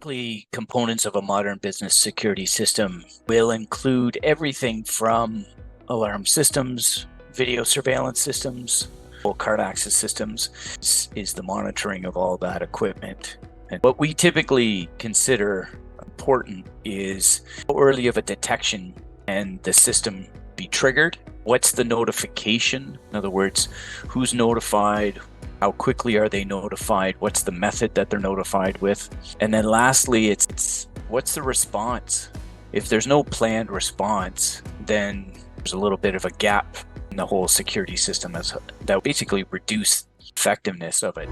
Typically, components of a modern business security system will include everything from alarm systems, video surveillance systems, card access systems. This is the monitoring of all that equipment. And what we typically consider important is how early of a detection and the system be triggered. What's the notification? In other words, who's notified? How quickly are they notified? What's the method that they're notified with? And then lastly, it's what's the response? If there's no planned response, then there's a little bit of a gap in the whole security system that basically reduce effectiveness of it.